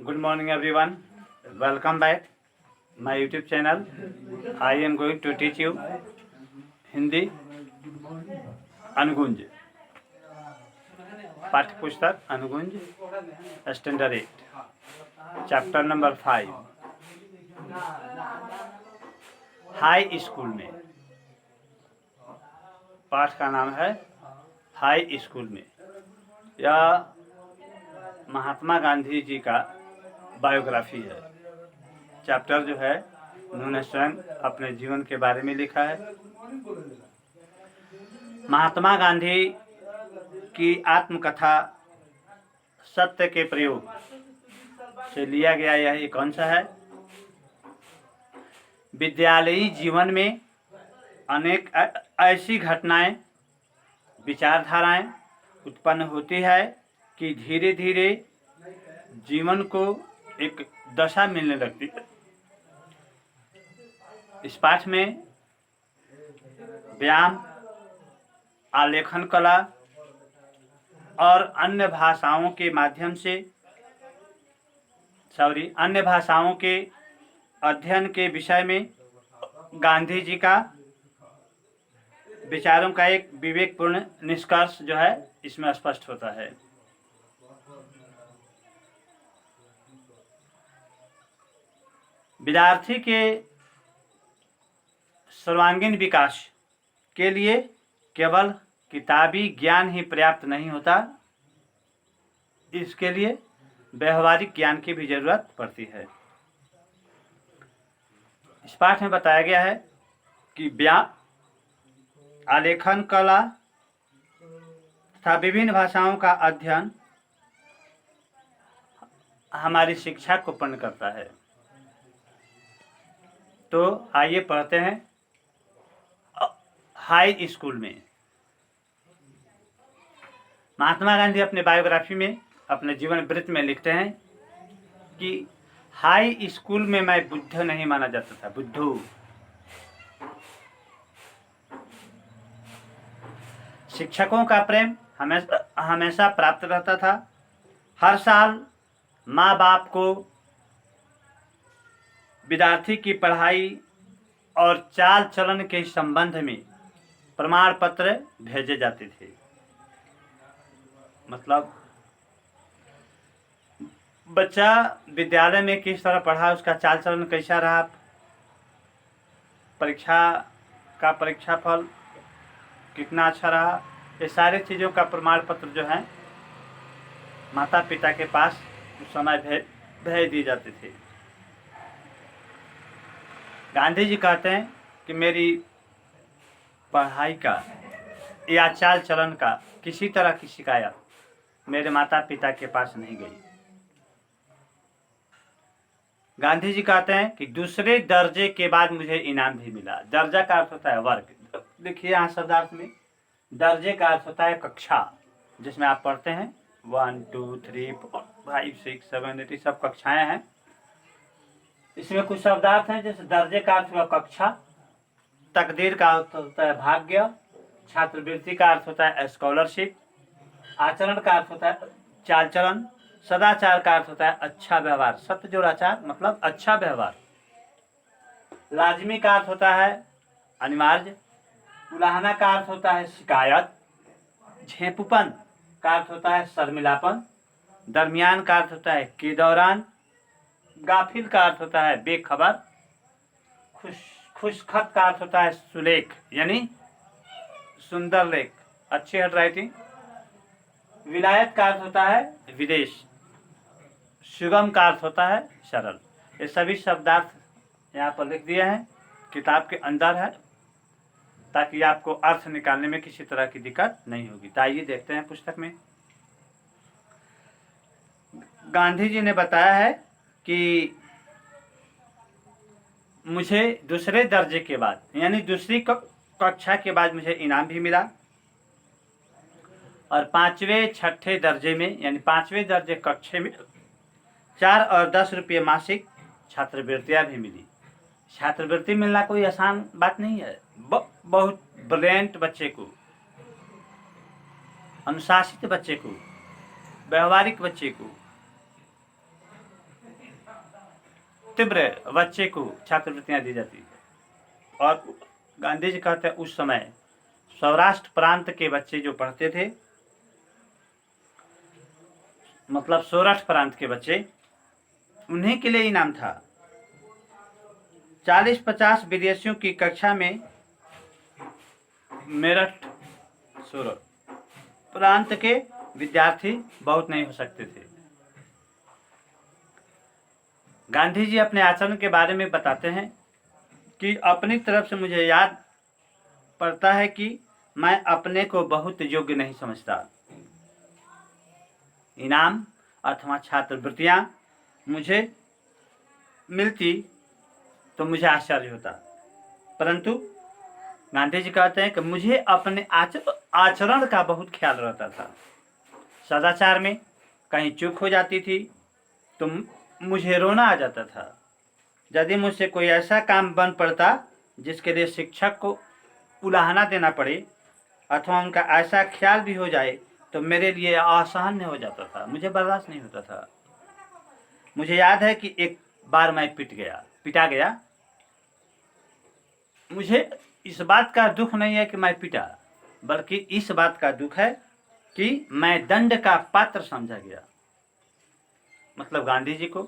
Good morning everyone. Welcome back my YouTube channel. I am going to teach you Hindi Anugunj पाठ्य पुस्तक Anugunj standard 8 chapter number 5 high school में। पाठ का नाम है हाई स्कूल में। यह महात्मा गांधी जी का बायोग्राफी है। चैप्टर जो है उन्होंने स्वयं अपने जीवन के बारे में लिखा है। महात्मा गांधी की आत्मकथा सत्य के प्रयोग से लिया गया यह एक अंश है। विद्यालयी जीवन में अनेक ऐसी घटनाएं, विचारधाराएं उत्पन्न होती है कि धीरे धीरे जीवन को एक दशा मिलने लगती है। इस पाठ में व्यायाम, आलेखन कला और अन्य भाषाओं के माध्यम से अन्य भाषाओं के अध्ययन के विषय में गांधी जी का विचारों का एक विवेकपूर्ण निष्कर्ष जो है इसमें स्पष्ट होता है। विद्यार्थी के सर्वांगीण विकास के लिए केवल किताबी ज्ञान ही पर्याप्त नहीं होता, इसके लिए व्यवहारिक ज्ञान की भी जरूरत पड़ती है। इस पाठ में बताया गया है कि व्यायाम, आलेखन कला तथा विभिन्न भाषाओं का अध्ययन हमारी शिक्षा को पूर्ण करता है। तो आइए पढ़ते हैं हाई स्कूल में। महात्मा गांधी अपने बायोग्राफी में, अपने जीवन वृत्त में लिखते हैं कि हाई स्कूल में मैं बुद्ध नहीं माना जाता था, बुद्धू। शिक्षकों का प्रेम हमेशा प्राप्त रहता था। हर साल माँ बाप को विद्यार्थी की पढ़ाई और चाल चलन के संबंध में प्रमाण पत्र भेजे जाते थे। मतलब बच्चा विद्यालय में किस तरह पढ़ा, उसका चाल चलन कैसा रहा, परीक्षा फल कितना अच्छा रहा, ये सारी चीज़ों का प्रमाण पत्र जो है माता पिता के पास उस समय भेज दिए जाते थे। गांधी जी कहते हैं कि मेरी पढ़ाई का या चाल चलन का किसी तरह की शिकायत मेरे माता पिता के पास नहीं गई। गांधी जी कहते हैं कि दूसरे दर्जे के बाद मुझे इनाम भी मिला। दर्जा का अर्थ होता है वर्ग। देखिए यहाँ शब्दार्थ में दर्जे का अर्थ होता है कक्षा, जिसमें आप पढ़ते हैं 1 2 3 4 5 6 7 8 सब कक्षाएं हैं। इसमें कुछ शब्दार्थ हैं, जैसे दर्जे का अर्थ हुआ कक्षा, तकदीर का अर्थ होता है भाग्य, छात्रवृत्ति का अर्थ होता है स्कॉलरशिप, आचरण का अर्थ होता है चाल चलन, सदाचार का अर्थ होता है अच्छा व्यवहार, सत्य जोड़ाचार मतलब अच्छा व्यवहार, लाजमी का अर्थ होता है अनिवार्य, उलाहना का अर्थ होता है शिकायत, झेपुपन का अर्थ होता है शर्मिलापन, दरमियान का अर्थ होता है के दौरान, गाफिल का अर्थ होता है बेखबर, खुशखत का अर्थ होता है सुलेख यानी सुंदर लेख, अच्छी हैंड राइटिंग, विलायत का अर्थ होता है विदेश, सुगम का अर्थ होता है सरल। ये सभी शब्दार्थ यहाँ पर लिख दिए हैं, किताब के अंदर है, ताकि आपको अर्थ निकालने में किसी तरह की दिक्कत नहीं होगी। तो आइए देखते हैं पुस्तक में। गांधी जी ने बताया है कि मुझे दूसरे दर्जे के बाद यानी दूसरी कक्षा के बाद मुझे इनाम भी मिला, और 5वें 6ठे दर्जे में यानी 5वें दर्जे कक्षे में 4 और 10 रुपये मासिक छात्रवृत्तियाँ भी मिली। छात्रवृत्ति मिलना कोई आसान बात नहीं है। बहुत ब्रिलियंट बच्चे को, अनुशासित बच्चे को, व्यवहारिक बच्चे को तीव्र बच्चे को छात्रवृत्तियां दी जाती है। और गांधी जी कहते हैं उस समय सौराष्ट्र प्रांत के बच्चे जो पढ़ते थे, मतलब सौराष्ट्र प्रांत के बच्चे, उन्हीं के लिए इनाम था। 40-50 विदेशियों की कक्षा में मेरठ सूरत प्रांत के विद्यार्थी बहुत नहीं हो सकते थे। गांधी जी अपने आचरण के बारे में बताते हैं कि अपनी तरफ से मुझे याद पड़ता है कि मैं अपने को बहुत योग्य नहीं समझता। इनाम अथवा छात्रवृत्तियां मुझे मिलती तो मुझे आश्चर्य होता, परंतु गांधी जी कहते हैं कि मुझे अपने आचरण का बहुत ख्याल रहता था। सदाचार में कहीं चूक हो जाती थी तो मुझे रोना आ जाता था। यदि मुझसे कोई ऐसा काम बन पड़ता जिसके लिए शिक्षक को उलाहना देना पड़े अथवा उनका ऐसा ख्याल भी हो जाए तो मेरे लिए असहनीय हो जाता था, मुझे बर्दाश्त नहीं होता था। मुझे याद है कि एक बार मैं पिटा गया। मुझे इस बात का दुख नहीं है कि मैं पिटा, बल्कि इस बात का दुख है कि मैं दंड का पात्र समझा गया। मतलब गांधी जी को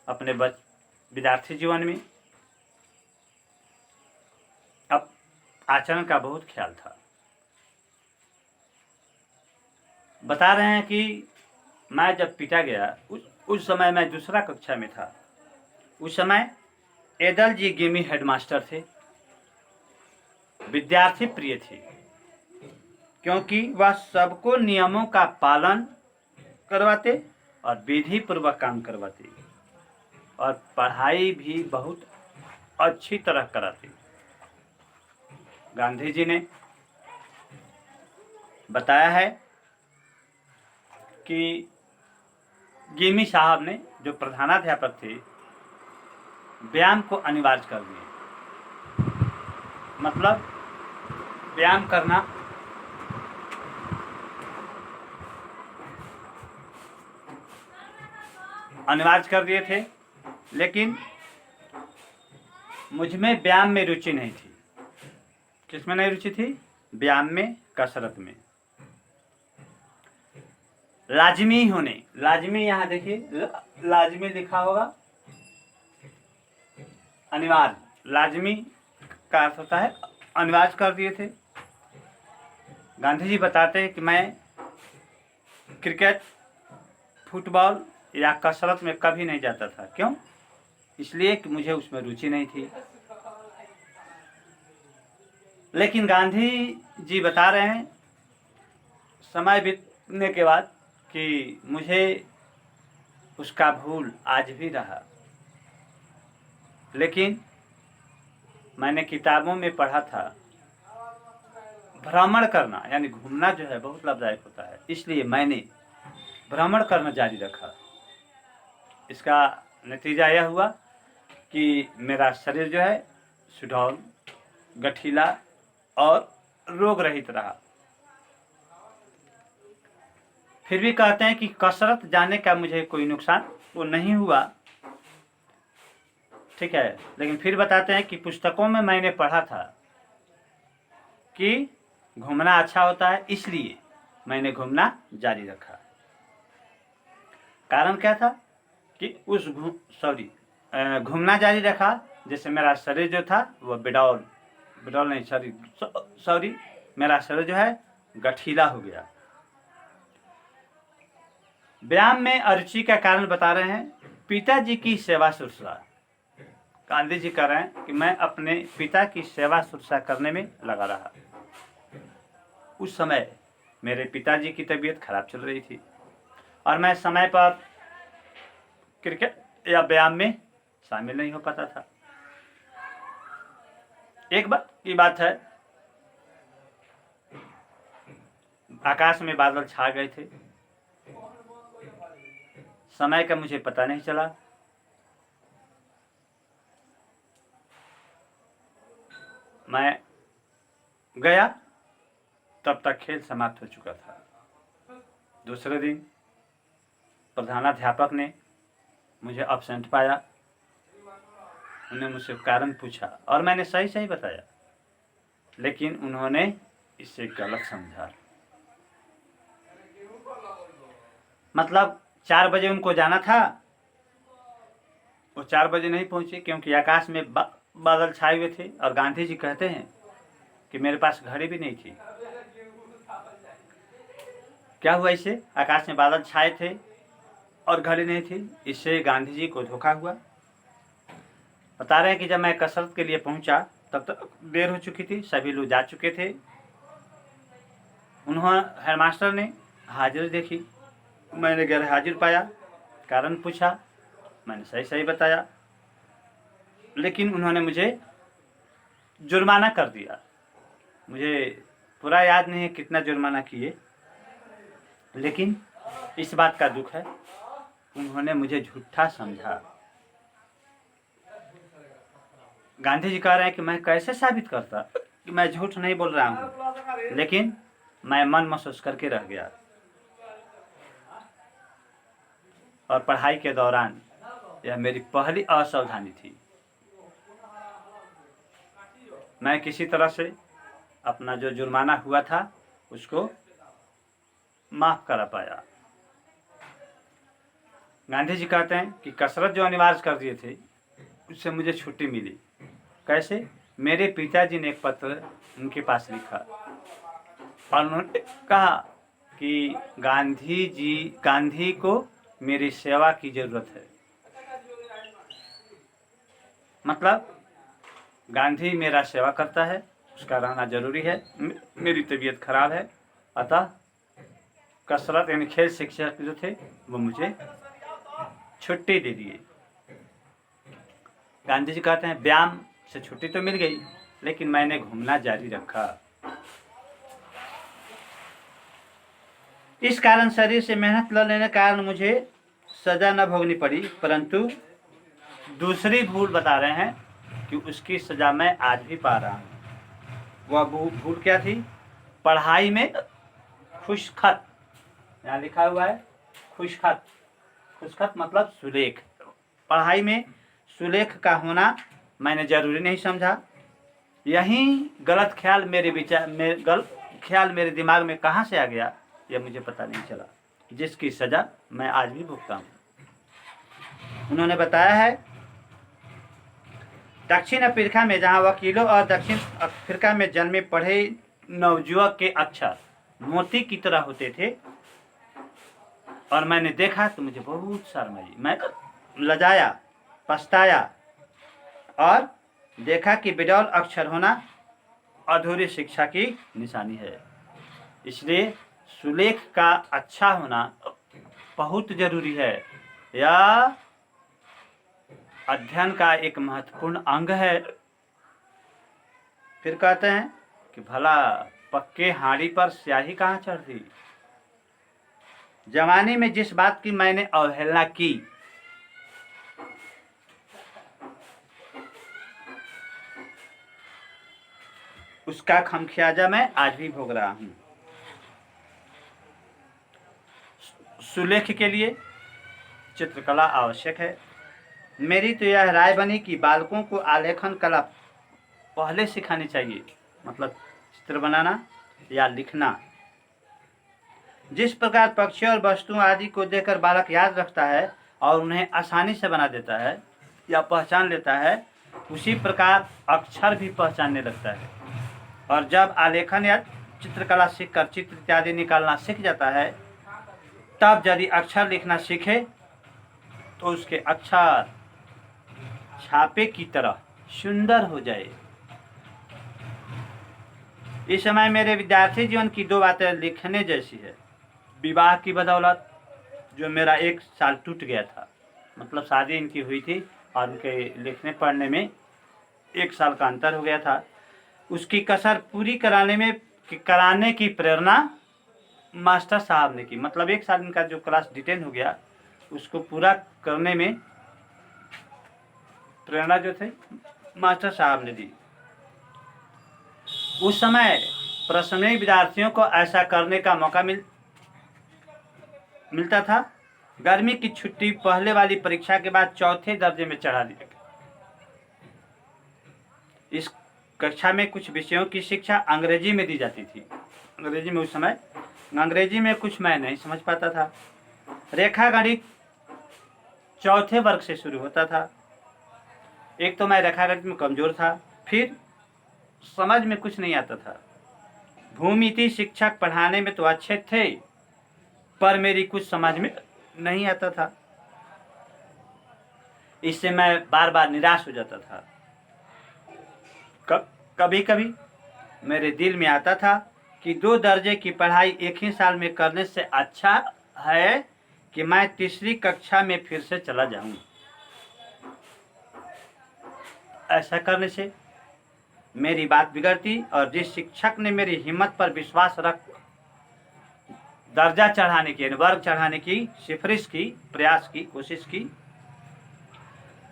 अपने विद्यार्थी जीवन में अब आचरण का बहुत ख्याल था। बता रहे हैं कि मैं जब पिटा गया उस समय मैं दूसरा कक्षा में था। उस समय एदल जी गिमी हेडमास्टर थे। विद्यार्थी प्रिय थे क्योंकि वह सबको नियमों का पालन करवाते और विधि पूर्वक काम करवाते और पढ़ाई भी बहुत अच्छी तरह कराते। गांधी जी ने बताया है कि गिमी साहब ने, जो प्रधानाध्यापक थे, व्यायाम को अनिवार्य कर दिए। मतलब व्यायाम करना अनिवार्य कर दिए थे, लेकिन मुझमें व्यायाम में रुचि नहीं थी। किसमें नहीं रुचि थी? व्यायाम में, कसरत में। लाजमी यहाँ देखिए, लाजमी लिखा होगा, अनिवार्य। लाजमी का अर्थ होता है अनिवार्य कर दिए थे। गांधी जी बताते हैं कि मैं क्रिकेट, फुटबॉल या कसरत में कभी नहीं जाता था। क्यों? इसलिए कि मुझे उसमें रुचि नहीं थी। लेकिन गांधी जी बता रहे हैं समय बीतने के बाद कि मुझे उसका भूल आज भी रहा। लेकिन मैंने किताबों में पढ़ा था भ्रमण करना यानी घूमना जो है बहुत लाभदायक होता है, इसलिए मैंने भ्रमण करना जारी रखा। इसका नतीजा यह हुआ कि मेरा शरीर जो है सुडौल, गठीला और रोग रहित रहा। फिर भी कहते हैं कि कसरत जाने का मुझे कोई नुकसान वो नहीं हुआ, ठीक है। लेकिन फिर बताते हैं कि पुस्तकों में मैंने पढ़ा था कि घूमना अच्छा होता है, इसलिए मैंने घूमना जारी रखा। कारण क्या था कि घूमना जारी रखा, जैसे मेरा शरीर जो था वो मेरा शरीर जो है गठीला हो गया। व्यायाम में अरुचि का कारण बता रहे हैं पिताजी की सेवा शुश्रूषा। गांधी जी कह रहे हैं कि मैं अपने पिता की सेवा शुश्रूषा करने में लगा रहा। उस समय मेरे पिताजी की तबीयत खराब चल रही थी और मैं समय पर क्रिकेट या व्यायाम में शामिल नहीं हो पाता था। एक बात की बात है, आकाश में बादल छा गए थे, समय का मुझे पता नहीं चला। मैं गया, तब तक खेल समाप्त हो चुका था। दूसरे दिन प्रधानाध्यापक ने मुझे अब्सेंट पाया उन्होंने मुझसे कारण पूछा और मैंने सही सही बताया, लेकिन उन्होंने इसे गलत समझा। मतलब 4 बजे उनको जाना था, वो 4 बजे नहीं पहुंचे क्योंकि आकाश में बादल छाए हुए थे। और गांधी जी कहते हैं कि मेरे पास घड़ी भी नहीं थी। क्या हुआ इससे? आकाश में बादल छाए थे और घड़ी नहीं थी, इससे गांधी जी को धोखा हुआ। बता रहे हैं कि जब मैं कसरत के लिए पहुंचा तब तक देर हो चुकी थी, सभी लोग जा चुके थे। उन्होंने हेडमास्टर ने हाजिरी देखी, मैंने गैर हाजिर पाया, कारण पूछा, मैंने सही सही बताया, लेकिन उन्होंने मुझे जुर्माना कर दिया। मुझे पूरा याद नहीं है कितना जुर्माना किए, लेकिन इस बात का दुख है उन्होंने मुझे झूठा समझा। गांधी जी कह रहे हैं कि मैं कैसे साबित करता कि मैं झूठ नहीं बोल रहा हूँ, लेकिन मैं मन महसूस करके रह गया। और पढ़ाई के दौरान यह मेरी पहली असावधानी थी। मैं किसी तरह से अपना जो जुर्माना हुआ था उसको माफ करा पाया। गांधी जी कहते हैं कि कसरत जो अनिवार्य कर दिए थे उससे मुझे छुट्टी मिली। कैसे? मेरे पिताजी ने एक पत्र उनके पास लिखा और उन्होंने कहा कि गांधी को मेरी सेवा की जरूरत है। मतलब गांधी मेरा सेवा करता है, उसका रहना जरूरी है। मेरी तबीयत खराब है, अतः कसरत यानी खेल शिक्षक जो थे वो मुझे छुट्टी दे दिए। गांधी जी कहते हैं व्यायाम से छुट्टी तो मिल गई, लेकिन मैंने घूमना जारी रखा। इस कारण शरीर से मेहनत न लेने के कारण मुझे सजा न भोगनी पड़ी, परंतु दूसरी भूल बता रहे हैं कि उसकी सजा मैं आज भी पा रहा हूँ। वह भूल क्या थी? पढ़ाई में खुशखत, यहाँ लिखा हुआ है खुशखत। खुशखत मतलब सुलेख। पढ़ाई में सुलेख का होना मैंने जरूरी नहीं समझा। यही गलत ख्याल मेरे दिमाग में कहाँ से आ गया यह मुझे पता नहीं चला, जिसकी सजा मैं आज भी भुगता हूँ। उन्होंने बताया है दक्षिण अफ्रीका में जहाँ वकीलों और दक्षिण अफ्रीका में जन्मे पढ़े नवयुवक के अक्षर मोती की तरह होते थे, और मैंने देखा तो मुझे बहुत शर्म आई। मैं लजाया, पछताया और देखा कि बिडौल अक्षर होना अधूरी शिक्षा की निशानी है। इसलिए सुलेख का अच्छा होना बहुत जरूरी है। यह अध्ययन का एक महत्वपूर्ण अंग है। फिर कहते हैं कि भला पक्के हांडी पर स्याही कहाँ चढ़ती। जवानी में जिस बात की मैंने अवहेलना की, उसका खामियाजा मैं आज भी भोग रहा हूँ। सुलेख के लिए चित्रकला आवश्यक है। मेरी तो यह राय बनी कि बालकों को आलेखन कला पहले सिखानी चाहिए, मतलब चित्र बनाना या लिखना। जिस प्रकार पक्षियों और वस्तुओं आदि को देखकर बालक याद रखता है और उन्हें आसानी से बना देता है या पहचान लेता है, उसी प्रकार अक्षर भी पहचानने लगता है। और जब आलेखन या चित्रकला सीखकर चित्र इत्यादि निकालना सीख जाता है, तब यदि अक्षर लिखना सीखे तो उसके अक्षर छापे की तरह सुंदर हो जाए। इस समय मेरे विद्यार्थी जीवन की 2 बातें लिखने जैसी है। विवाह की बदौलत जो मेरा 1 साल टूट गया था, मतलब शादी इनकी हुई थी और उनके लिखने पढ़ने में 1 साल का अंतर हो गया था, उसकी कसर पूरी कराने की प्रेरणा मास्टर साहब ने की। मतलब 1 साल इनका जो क्लास डिटेन हो गया उसको पूरा करने में प्रेरणा जो थे मास्टर साहब ने दी। उस समय प्राथमिक विद्यार्थियों को ऐसा करने का मौका मिलता था। गर्मी की छुट्टी पहले वाली परीक्षा के बाद चौथे दर्जे में चढ़ा दिया गया। इस कक्षा में कुछ विषयों की शिक्षा अंग्रेजी में दी जाती थी। अंग्रेजी में उस समय, अंग्रेजी में कुछ मैं नहीं समझ पाता था। रेखा गणित चौथे वर्ग से शुरू होता था। एक तो मैं रेखा गणित में कमजोर था, फिर समझ में कुछ नहीं आता था। भूमिति शिक्षक पढ़ाने में तो अच्छे थे, पर मेरी कुछ समझ में नहीं आता था। इससे मैं बार बार निराश हो जाता था। कभी कभी मेरे दिल में आता था कि 2 दर्जे की पढ़ाई एक ही साल में करने से अच्छा है कि मैं तीसरी कक्षा में फिर से चला जाऊं। ऐसा करने से मेरी बात बिगड़ती और जिस शिक्षक ने मेरी हिम्मत पर विश्वास रख दर्जा चढ़ाने की, वर्ग चढ़ाने की सिफारिश की, प्रयास की, कोशिश की,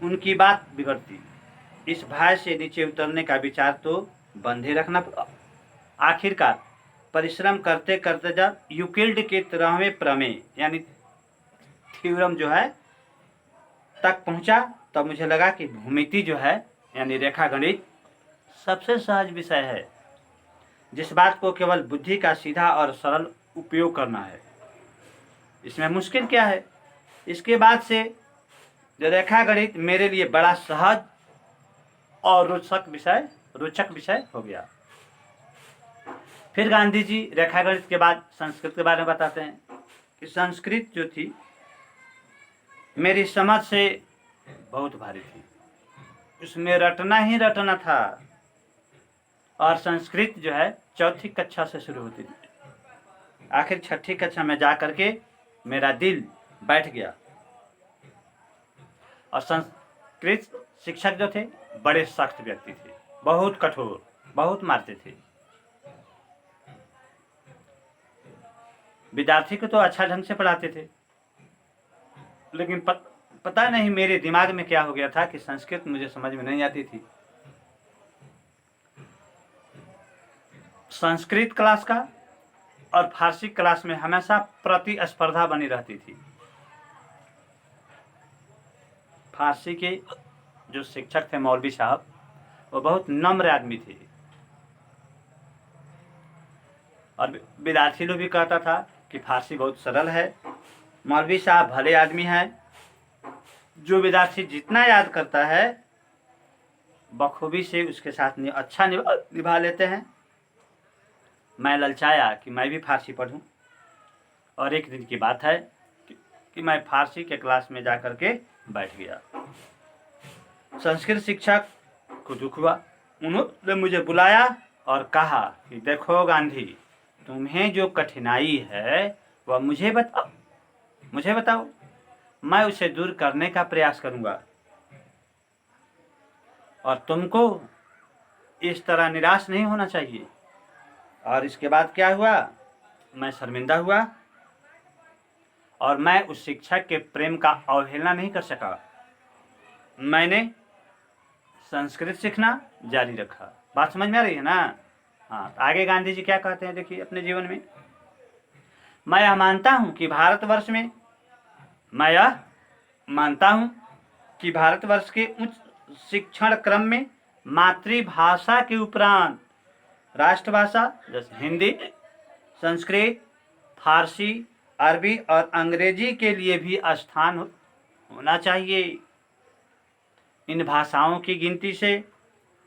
उनकी बात बिगड़ती। इस भय से नीचे उतरने का विचार तो बंधे रखना। आखिरकार परिश्रम करते करते जब यूक्लिड के 13वें प्रमेय यानी थ्योरम जो है तक पहुंचा, तब मुझे लगा कि भूमिति जो है यानी रेखा गणित सबसे सहज विषय है, जिस बात को केवल बुद्धि का सीधा और सरल उपयोग करना है। इसमें मुश्किल क्या है? इसके बाद से जो रेखा गणित मेरे लिए बड़ा सहज और रोचक विषय हो गया। फिर गांधी जी रेखा गणित के बाद संस्कृत के बारे में बताते हैं कि संस्कृत जो थी मेरी समझ से बहुत भारी थी। उसमें रटना ही रटना था और संस्कृत जो है चौथी कक्षा से शुरू होती थी। आखिर छठी कक्षा में जा करके मेरा दिल बैठ गया। और संस्कृत शिक्षक जो थे बड़े सख्त व्यक्ति थे, बहुत कठोर, बहुत मारते थे। विद्यार्थी को तो अच्छा ढंग से पढ़ाते थे, लेकिन पता नहीं मेरे दिमाग में क्या हो गया था कि संस्कृत मुझे समझ में नहीं आती थी। संस्कृत क्लास का और फारसी क्लास में हमेशा प्रतिस्पर्धा बनी रहती थी। फारसी के जो शिक्षक थे मौलवी साहब, वो बहुत नम्र आदमी थे और विद्यार्थी लोग भी कहता था कि फारसी बहुत सरल है। मौलवी साहब भले आदमी हैं। जो विद्यार्थी जितना याद करता है बखूबी से उसके साथ अच्छा निभा लेते हैं। मैं ललचाया कि मैं भी फारसी पढ़ूं और एक दिन की बात है कि मैं फारसी के क्लास में जा कर के बैठ गया। संस्कृत शिक्षक को दुख हुआ। उन्होंने मुझे बुलाया और कहा कि देखो गांधी, तुम्हें जो कठिनाई है वह मुझे बताओ, मैं उसे दूर करने का प्रयास करूंगा और तुमको इस तरह निराश नहीं होना चाहिए। और इसके बाद क्या हुआ? मैं शर्मिंदा हुआ और मैं उस शिक्षक के प्रेम का अवहेलना नहीं कर सका। मैंने संस्कृत सीखना जारी रखा। बात समझ में आ रही है ना? हाँ, आगे गांधी जी क्या कहते हैं देखिए अपने जीवन में। मैं यह मानता हूं कि भारतवर्ष के उच्च शिक्षण क्रम में मातृभाषा के उपरांत राष्ट्रभाषा जैसे हिंदी, संस्कृत, फारसी, अरबी और अंग्रेजी के लिए भी स्थान होना चाहिए। इन भाषाओं की गिनती से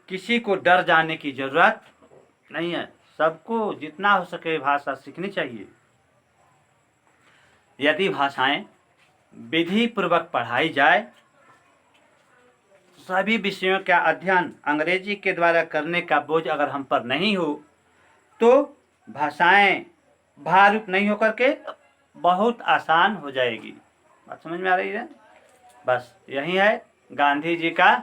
किसी को डर जाने की जरूरत नहीं है। सबको जितना हो सके भाषा सीखनी चाहिए। यदि भाषाएं विधि पूर्वक पढ़ाई जाए, सभी विषयों का अध्ययन अंग्रेजी के द्वारा करने का बोझ अगर हम पर नहीं हो, तो भाषाएं भारूप नहीं होकर के बहुत आसान हो जाएगी। बात समझ में आ रही है? बस यही है गांधी जी का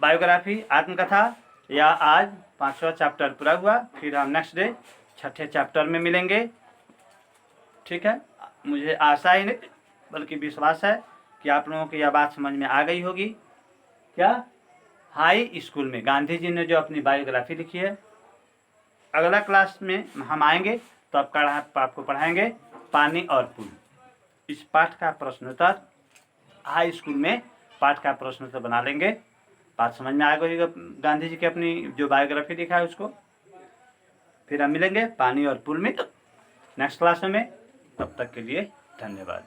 बायोग्राफी, आत्मकथा। या आज 5वां चैप्टर पूरा हुआ। फिर हम नेक्स्ट डे 6ठे चैप्टर में मिलेंगे। ठीक है? मुझे आशा ही नहीं बल्कि विश्वास है कि आप लोगों को यह बात समझ में आ गई होगी। क्या हाई स्कूल में गांधी जी ने जो अपनी बायोग्राफी लिखी है, अगला क्लास में हम आएंगे तो आपको पढ़ाएंगे पानी और पुल। इस पाठ का प्रश्नोत्तर हाई स्कूल में पाठ का प्रश्नोत्तर बना लेंगे। बात समझ में आ गई होगी गांधी जी की अपनी जो बायोग्राफी लिखा है उसको। फिर हम मिलेंगे पानी और पुल में नेक्स्ट क्लास में। तब तक के लिए धन्यवाद।